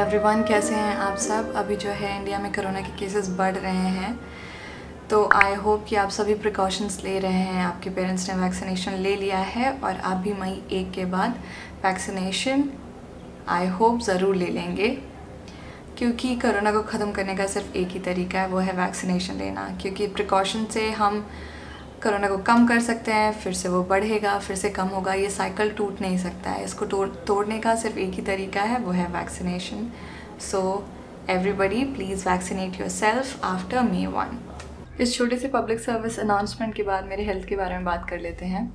Everyone, कैसे हैं आप सब। अभी जो है इंडिया में कोरोना के केसेस बढ़ रहे हैं, तो आई होप कि आप सभी प्रिकॉशंस ले रहे हैं। आपके पेरेंट्स ने वैक्सीनेशन ले लिया है और आप भी मई 1 के बाद वैक्सीनेशन आई होप ज़रूर ले लेंगे, क्योंकि कोरोना को ख़त्म करने का सिर्फ एक ही तरीका है, वो है वैक्सीनेशन लेना। क्योंकि प्रिकॉशन से हम कोरोना को कम कर सकते हैं, फिर से वो बढ़ेगा, फिर से कम होगा। ये साइकिल टूट नहीं सकता है। इसको तोड़ने का सिर्फ एक ही तरीका है, वो है vaccination. So everybody please vaccinate yourself after May 1। इस छोटे से पब्लिक सर्विस अनाउंसमेंट के बाद मेरे हेल्थ के बारे में बात कर लेते हैं।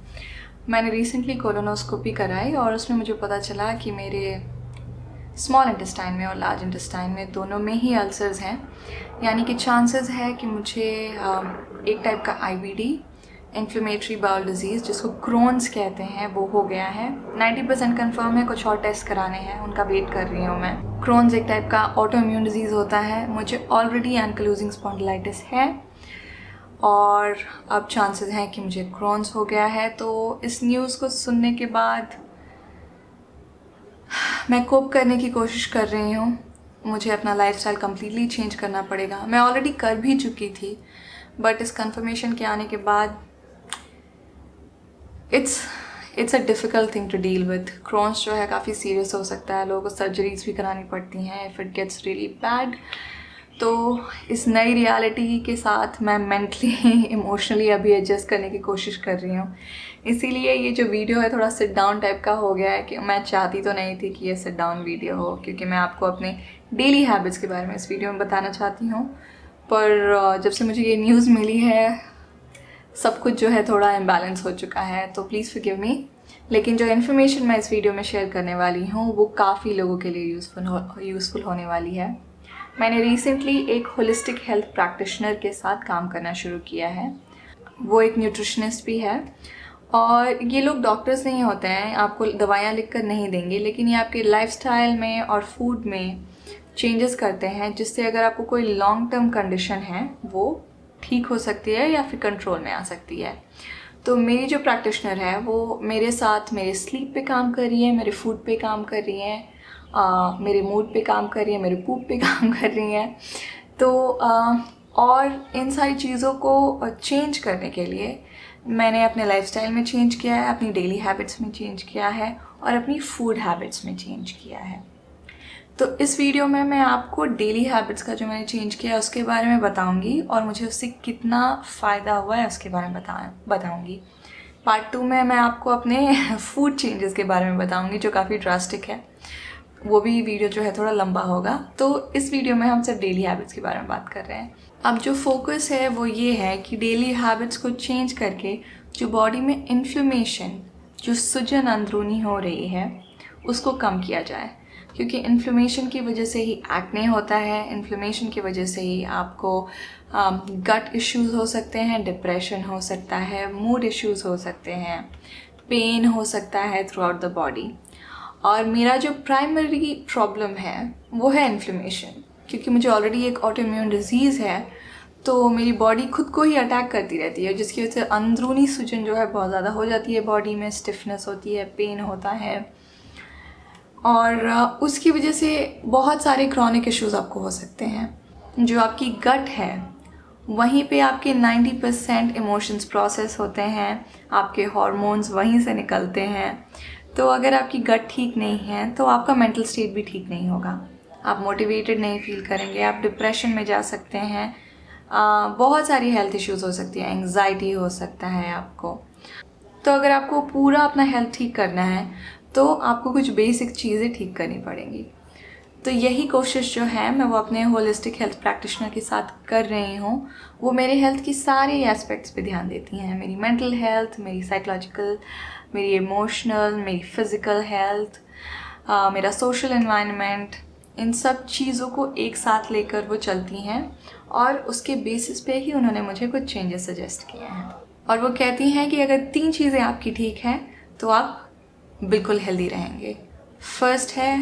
मैंने रिसेंटली कोलोनोस्कोपी कराई और उसमें मुझे पता चला कि मेरे स्मॉल इंटेस्टाइन में और लार्ज इंटेस्टाइन में दोनों में ही अल्सर्स हैं। यानी कि चांसेस है कि मुझे एक टाइप का IBD, इन्फ्लेमेटरी बाउल डिजीज़, जिसको क्रोन्स कहते हैं, वो हो गया है। 90% कंफर्म है, कुछ और टेस्ट कराने हैं, उनका वेट कर रही हूँ मैं। क्रोन्स एक टाइप का ऑटो इम्यून डिजीज़ होता है। मुझे ऑलरेडी एंकिलोजिंग स्पॉन्डिलाइटिस है और अब चांसेस हैं कि मुझे क्रोन्स हो गया है। तो इस न्यूज़ को सुनने के बाद मैं कोप करने की कोशिश कर रही हूँ। मुझे अपना लाइफस्टाइल कम्प्लीटली चेंज करना पड़ेगा। मैं ऑलरेडी कर भी चुकी थी, बट इस कंफर्मेशन के आने के बाद it's a difficult thing to deal with. Crohn's जो है काफ़ी सीरियस हो सकता है, लोगों को सर्जरीज भी करानी पड़ती हैं if it gets really bad. तो इस नई रियलिटी के साथ मैं मेंटली इमोशनली अभी एडजस्ट करने की कोशिश कर रही हूँ। इसीलिए ये जो वीडियो है थोड़ा सिट डाउन टाइप का हो गया है। कि मैं चाहती तो नहीं थी कि ये सिट डाउन वीडियो हो, क्योंकि मैं आपको अपने डेली हैबिट्स के बारे में इस वीडियो में बताना चाहती हूँ। पर जब से मुझे ये न्यूज़ मिली है, सब कुछ जो है थोड़ा इम्बैलेंस हो चुका है, तो प्लीज़ फॉरगिव मी। लेकिन जो इन्फॉर्मेशन मैं इस वीडियो में शेयर करने वाली हूँ वो काफ़ी लोगों के लिए यूज़फुल होने वाली है। मैंने रिसेंटली एक होलिस्टिक हेल्थ प्रैक्टिशनर के साथ काम करना शुरू किया है। वो एक न्यूट्रिशनिस्ट भी है और ये लोग डॉक्टर्स नहीं होते हैं, आपको दवाइयाँ लिख कर नहीं देंगे, लेकिन ये आपके लाइफस्टाइल में और फूड में चेंजेस करते हैं, जिससे अगर आपको कोई लॉन्ग टर्म कंडीशन है वो ठीक हो सकती है या फिर कंट्रोल में आ सकती है। तो मेरी जो प्रैक्टिशनर है वो मेरे साथ मेरे स्लीप पे काम कर रही है, मेरे फूड पे काम कर रही है, मेरे मूड पे काम कर रही है, मेरे पूप पे काम कर रही हैं। तो और इन सारी चीज़ों को चेंज करने के लिए मैंने अपने लाइफस्टाइल में चेंज किया है, अपनी डेली हैबिट्स में चेंज किया है और अपनी फूड हैबिट्स में चेंज किया है। तो इस वीडियो में मैं आपको डेली हैबिट्स का जो मैंने चेंज किया है उसके बारे में बताऊंगी और मुझे उससे कितना फ़ायदा हुआ है उसके बारे में बताऊंगी। पार्ट 2 में मैं आपको अपने फूड चेंजेस के बारे में बताऊंगी, जो काफ़ी ड्रास्टिक है। वो भी वीडियो जो है थोड़ा लंबा होगा। तो इस वीडियो में हम सिर्फ डेली हैबिट्स के बारे में बात कर रहे हैं। अब जो फोकस है वो ये है कि डेली हैबिट्स को चेंज करके जो बॉडी में इन्फ्लेमेशन, जो सूजन अंदरूनी हो रही है, उसको कम किया जाए। क्योंकि इन्फ्लेमेशन की वजह से ही एक्ने होता है, इन्फ्लेमेशन की वजह से ही आपको गट इश्यूज़ हो सकते हैं, डिप्रेशन हो सकता है, मूड इश्यूज़ हो सकते हैं, पेन हो सकता है थ्रू आउट द बॉडी। और मेरा जो प्राइमरी प्रॉब्लम है वो है इन्फ्लेमेशन। क्योंकि मुझे ऑलरेडी एक ऑटो इम्यून डिजीज़ है, तो मेरी बॉडी खुद को ही अटैक करती रहती है, जिसकी वजह से अंदरूनी सूजन जो है बहुत ज़्यादा हो जाती है, बॉडी में स्टिफनेस होती है, पेन होता है और उसकी वजह से बहुत सारे क्रॉनिक इश्यूज़ आपको हो सकते हैं। जो आपकी गट है वहीं पे आपके 90% इमोशंस प्रोसेस होते हैं, आपके हार्मोन्स वहीं से निकलते हैं। तो अगर आपकी गट ठीक नहीं है तो आपका मेंटल स्टेट भी ठीक नहीं होगा, आप मोटिवेटेड नहीं फील करेंगे, आप डिप्रेशन में जा सकते हैं, बहुत सारी हेल्थ इश्यूज़ हो सकती है, एंग्जाइटी हो सकता है आपको। तो अगर आपको पूरा अपना हेल्थ ठीक करना है तो आपको कुछ बेसिक चीज़ें ठीक करनी पड़ेंगी। तो यही कोशिश जो है मैं वो अपने होलिस्टिक हेल्थ प्रैक्टिशनर के साथ कर रही हूँ। वो मेरे हेल्थ की सारी एस्पेक्ट्स पे ध्यान देती हैं, मेरी मेंटल हेल्थ, मेरी साइकोलॉजिकल, मेरी इमोशनल, मेरी फिज़िकल हेल्थ, मेरा सोशल एनवायरनमेंट, इन सब चीज़ों को एक साथ लेकर वो चलती हैं और उसके बेसिस पे ही उन्होंने मुझे कुछ चेंजेस सजेस्ट किए हैं। और वो कहती हैं कि अगर 3 चीज़ें आपकी ठीक हैं तो आप बिल्कुल हेल्दी रहेंगे। फर्स्ट है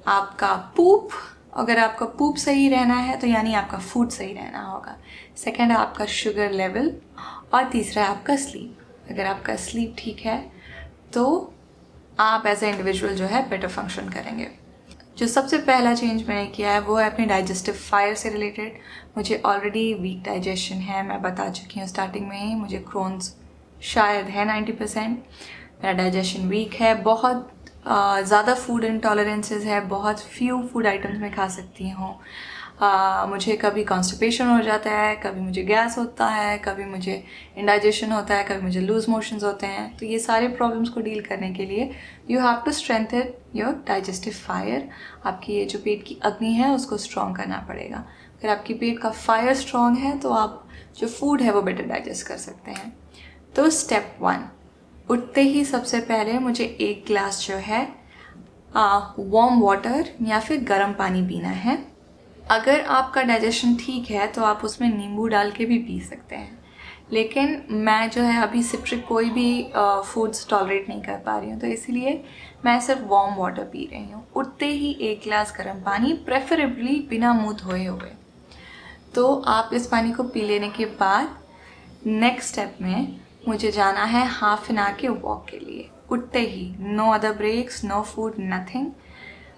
आपका पूप, अगर आपका पूप सही रहना है तो यानी आपका फूड सही रहना होगा। सेकंड है आपका शुगर लेवल और तीसरा है आपका स्लीप। अगर आपका स्लीप ठीक है तो आप एज ए इंडिविजुअल जो है बेटर फंक्शन करेंगे। जो सबसे पहला चेंज मैंने किया है वो है अपने डाइजेस्टिव फायर से रिलेटेड। मुझे ऑलरेडी वीक डाइजेशन है, मैं बता चुकी हूँ स्टार्टिंग में ही। मुझे क्रोन्स शायद है 90%। मेरा डाइजेशन वीक है, बहुत ज़्यादा फूड इंटॉलरेंसेस है, बहुत फ्यू फूड आइटम्स मैं खा सकती हूँ। मुझे कभी कॉन्स्टिपेशन हो जाता है, कभी मुझे गैस होता है, कभी मुझे इंडाइजेशन होता है, कभी मुझे लूज मोशंस होते हैं। तो ये सारे प्रॉब्लम्स को डील करने के लिए you have to strengthen your digestive fire. आपकी ये जो पेट की अग्नि है उसको स्ट्रॉन्ग करना पड़ेगा। अगर आपकी पेट का फायर स्ट्रॉन्ग है तो आप जो फूड है वो बेटर डाइजेस्ट कर सकते हैं। तो स्टेप 1, उठते ही सबसे पहले मुझे 1 गिलास जो है वार्म वाटर या फिर गर्म पानी पीना है। अगर आपका डाइजेशन ठीक है तो आप उसमें नींबू डाल के भी पी सकते हैं, लेकिन मैं जो है अभी सिट्रिक कोई भी फूड्स टॉलरेट नहीं कर पा रही हूँ, तो इसलिए मैं सिर्फ वार्म वाटर पी रही हूँ। उठते ही 1 गिलास गर्म पानी, प्रेफरेबली बिना मुँह धोए हुए। तो आप इस पानी को पी लेने के बाद नेक्स्ट स्टेप में मुझे जाना है हाफ एन आवर के वॉक के लिए। उठते ही, no other breaks, no food, nothing.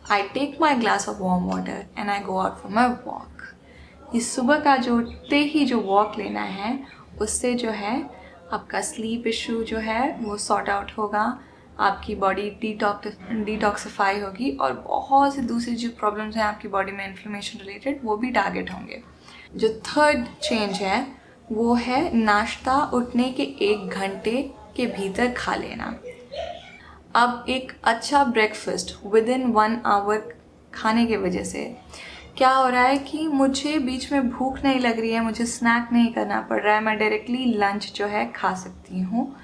I take my glass of warm water and I go out for my walk। इस सुबह का जो उठते ही जो वॉक लेना है उससे जो है आपका स्लीप इशू जो है वो सॉर्ट आउट होगा, आपकी बॉडी डिटॉक्सिफाई होगी और बहुत सी दूसरी जो प्रॉब्लम्स हैं आपकी बॉडी में इन्फ्लेमेशन रिलेटेड वो भी टारगेट होंगे। जो थर्ड चेंज है वो है नाश्ता उठने के 1 घंटे के भीतर खा लेना। अब एक अच्छा ब्रेकफास्ट विद इन 1 आवर खाने की वजह से क्या हो रहा है कि मुझे बीच में भूख नहीं लग रही है, मुझे स्नैक नहीं करना पड़ रहा है, मैं डायरेक्टली लंच जो है खा सकती हूँ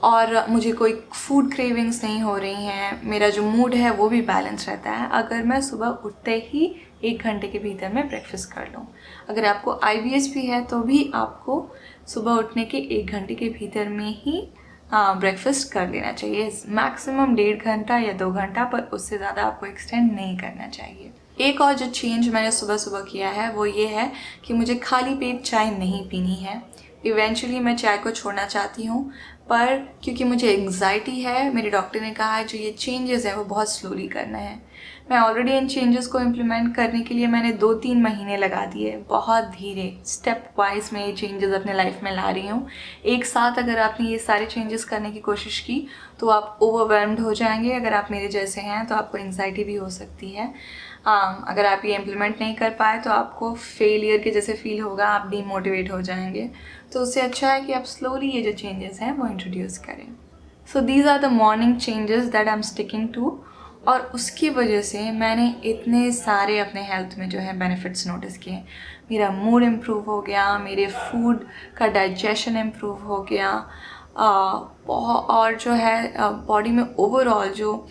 और मुझे कोई फूड क्रेविंग्स नहीं हो रही हैं। मेरा जो मूड है वो भी बैलेंस रहता है अगर मैं सुबह उठते ही 1 घंटे के भीतर में ब्रेकफास्ट कर लूँ। अगर आपको IBS भी है तो भी आपको सुबह उठने के 1 घंटे के भीतर में ही ब्रेकफास्ट कर लेना चाहिए। मैक्सिमम 1.5 घंटा या 2 घंटा, पर उससे ज़्यादा आपको एक्सटेंड नहीं करना चाहिए। एक और जो चेंज मैंने सुबह सुबह किया है वो ये है कि मुझे खाली पेट चाय नहीं पीनी है। इवेंचुअली मैं चाय को छोड़ना चाहती हूँ, पर क्योंकि मुझे एंग्जाइटी है, मेरे डॉक्टर ने कहा है जो ये चेंजेस है वो बहुत स्लोली करना है। मैं ऑलरेडी इन चेंजेस को इम्प्लीमेंट करने के लिए मैंने 2-3 महीने लगा दिए। बहुत धीरे स्टेप वाइज मैं ये चेंजेस अपने लाइफ में ला रही हूँ। एक साथ अगर आपने ये सारे चेंजेस करने की कोशिश की तो आप ओवरवेल्म्ड हो जाएंगे। अगर आप मेरे जैसे हैं तो आपको एंग्जाइटी भी हो सकती है। अगर आप ये इम्प्लीमेंट नहीं कर पाए तो आपको फेलियर के जैसे फील होगा, आप डीमोटिवेट हो जाएंगे। तो उससे अच्छा है कि आप स्लोली ये जो चेंजेस हैं वो इंट्रोड्यूस करें। So these are the morning changes that I am sticking to. और उसकी वजह से मैंने इतने सारे अपने हेल्थ में जो है बेनिफिट्स नोटिस किए। मेरा मूड इम्प्रूव हो गया, मेरे फूड का डाइजेशन इम्प्रूव हो गया, और जो है बॉडी में ओवरऑल जो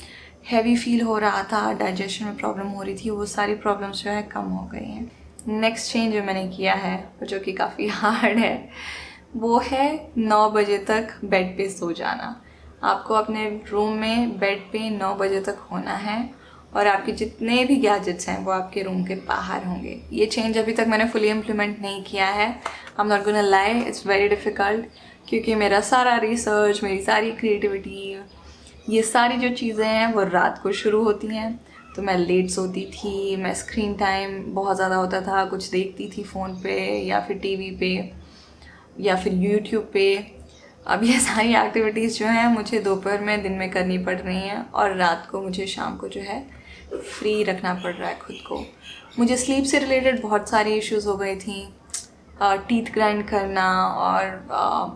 हैवी फील हो रहा था, डाइजेशन में प्रॉब्लम हो रही थी, वो सारी प्रॉब्लम्स जो है कम हो गई हैं। नेक्स्ट चेंज जो मैंने किया है जो कि काफ़ी हार्ड है वो है 9 बजे तक बेड पे सो जाना। आपको अपने रूम में बेड पे 9 बजे तक होना है और आपके जितने भी गैजेट्स हैं वो आपके रूम के बाहर होंगे। ये चेंज अभी तक मैंने फुली इम्प्लीमेंट नहीं किया है। I am not gonna lie, it's very difficult, क्योंकि मेरा सारा रिसर्च, मेरी सारी क्रिएटिविटी, ये सारी जो चीज़ें हैं वो रात को शुरू होती हैं। तो मैं लेट सोती थी, मैं स्क्रीन टाइम बहुत ज़्यादा होता था, कुछ देखती थी फ़ोन पे या फिर टीवी पे या फिर यूट्यूब पे। अब ये सारी एक्टिविटीज़ जो हैं मुझे दोपहर में, दिन में करनी पड़ रही हैं और रात को मुझे शाम को जो है फ्री रखना पड़ रहा है खुद को। मुझे स्लीप से रिलेटेड बहुत सारी इश्यूज़ हो गई थी, टीथ ग्राइंड करना और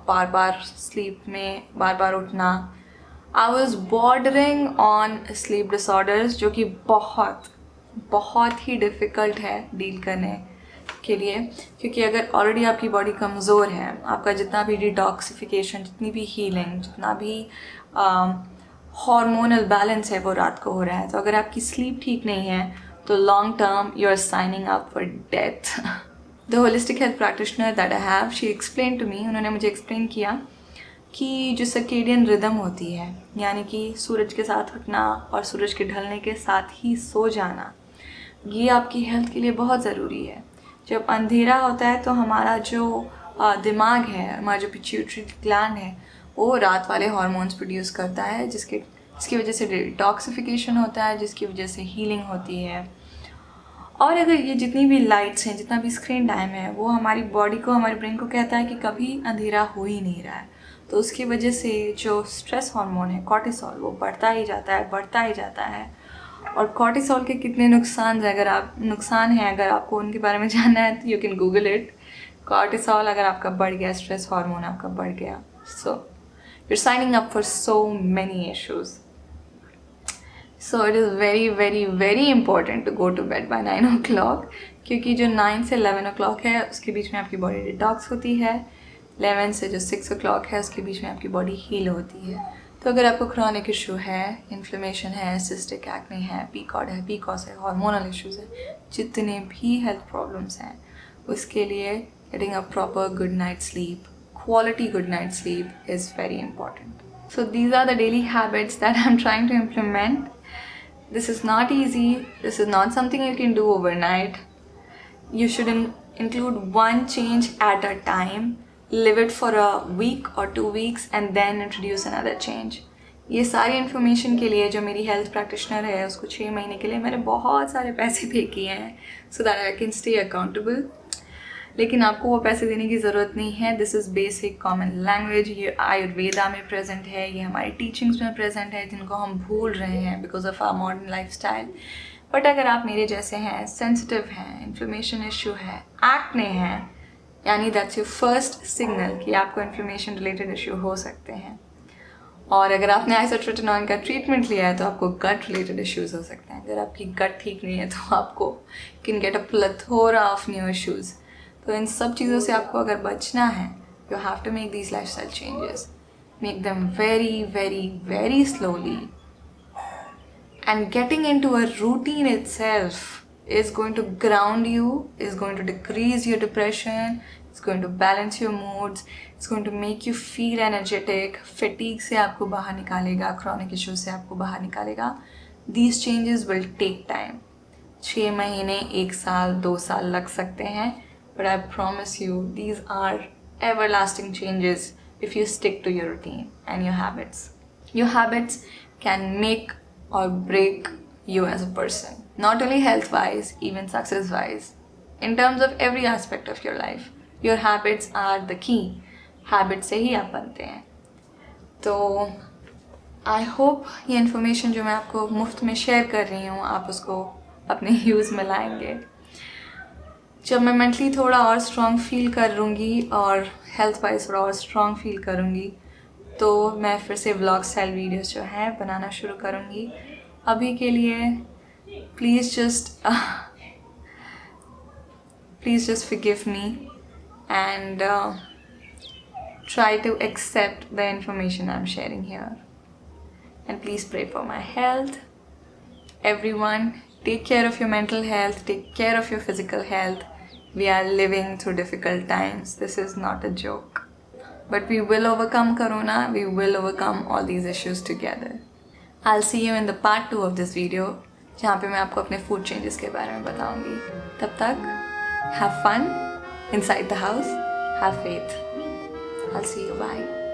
बार बार स्लीप में बार बार उठना। I was bordering on sleep disorders, जो कि बहुत ही डिफ़िकल्ट है डील करने के लिए, क्योंकि अगर ऑलरेडी आपकी बॉडी कमज़ोर है, आपका जितना भी डिटॉक्सिफिकेशन, जितनी भी हीलिंग, जितना भी हार्मोनल बैलेंस है वो रात को हो रहा है। तो अगर आपकी स्लीप ठीक नहीं है तो long term you are signing up for death. The holistic health practitioner that I have, she explain to me, उन्होंने मुझे एक्सप्लेन किया कि जो सर्केडियन रिदम होती है, यानी कि सूरज के साथ उठना और सूरज के ढलने के साथ ही सो जाना, ये आपकी हेल्थ के लिए बहुत ज़रूरी है। जब अंधेरा होता है तो हमारा जो दिमाग है, हमारा जो पिट्यूटरी ग्लैंड है, वो रात वाले हार्मोन्स प्रोड्यूस करता है, जिसके जिसकी वजह से डिटॉक्सिफिकेशन होता है, जिसकी वजह से हीलिंग होती है। और अगर ये जितनी भी लाइट्स हैं, जितना भी स्क्रीन टाइम है, वो हमारी बॉडी को, हमारे ब्रेन को कहता है कि कभी अंधेरा हो ही नहीं रहा है, तो उसकी वजह से जो स्ट्रेस हार्मोन है कॉर्टिसोल, वो बढ़ता ही जाता है, बढ़ता ही जाता है। और कॉर्टिसोल के कितने नुकसान हैं, अगर आपको उनके बारे में जानना है तो you can Google it. Cortisol अगर आपका बढ़ गया, स्ट्रेस हार्मोन आपका बढ़ गया, so you are signing up for so many issues. So it is very very very important to go to bed by 9 o'clock, क्योंकि जो 9 से 11 o'clock है उसके बीच में आपकी बॉडी डिटॉक्स होती है। 11 से जो 6 o'clock है उसके बीच में आपकी बॉडी हील होती है। तो अगर आपको क्रॉनिक इशू है, इन्फ्लेमेशन है, सिस्टिक एक्ने है, पीकॉड है, पीकॉस है, हार्मोनल इश्यूज है, जितने भी हेल्थ प्रॉब्लम्स हैं, उसके लिए getting a proper good night sleep, quality good night sleep is very important. So these are the daily habits that I'm trying to implement. This is not easy. This is not something you can do overnight. You should include one change at a time. Live it for a week or 2 weeks and then introduce another change. ये सारी information के लिए जो मेरी health practitioner है उसको 6 महीने के लिए मैंने बहुत सारे पैसे पे किए हैं so that I can stay accountable. लेकिन आपको वो पैसे देने की ज़रूरत नहीं है। This is basic common language. ये आयुर्वेदा में प्रेजेंट है, ये हमारी टीचिंग्स में प्रेजेंट है, जिनको हम भूल रहे हैं because of our modern lifestyle. But अगर आप मेरे जैसे हैं, सेंसिटिव हैं, इन्फ्लेमेशन इशू है, एक्ने हैं, यानी दैट्स योर फर्स्ट सिग्नल कि आपको इन्फ्लेमेशन रिलेटेड इशू हो सकते हैं। और अगर आपने आइसोट्रोटिनॉइन का ट्रीटमेंट लिया है तो आपको गट रिलेटेड इश्यूज हो सकते हैं। अगर आपकी गट ठीक नहीं है तो आपको can get a plethora of new issues. तो इन सब चीज़ों से आपको अगर बचना है, you have to make these lifestyle changes, make them very very very slowly, and getting into a routine itself is going to ground you, is going to decrease your depression, is going to balance your moods, is going to make you feel energetic, fatigue से आपको बाहर निकालेगा, chronic issues से आपको बाहर निकालेगा। These changes will take time. 6 महीने, 1 साल, 2 साल लग सकते हैं, but I promise you these are everlasting changes if you stick to your routine and your habits. Your habits can make or break you as a person, not only health wise, even success wise, in terms of every aspect of your life. Your habits are the key. Habits से ही आप बनते हैं। तो I hope ये information जो मैं आपको मुफ्त में शेयर कर रही हूँ, आप उसको अपने यूज़ में लाएंगे। जब मैं मेंटली थोड़ा और स्ट्रॉन्ग फील करूँगी और हेल्थ वाइज थोड़ा और स्ट्रॉन्ग फील करूँगी तो मैं फिर से व्लॉग स्टाइल वीडियोस जो हैं बनाना शुरू करूँगी। अभी के लिए please just forgive me and try to accept the information I'm sharing here. And please pray for my health. Everyone, take care of your mental health, take care of your physical health. We are living through difficult times. This is not a joke. But we will overcome Corona. We will overcome all these issues together. I'll see you in the part 2 of this video, जहाँ पे मैं आपको अपने food changes के बारे में बताऊँगी। तब तक, have fun inside the house. Have faith. I'll see you. Bye.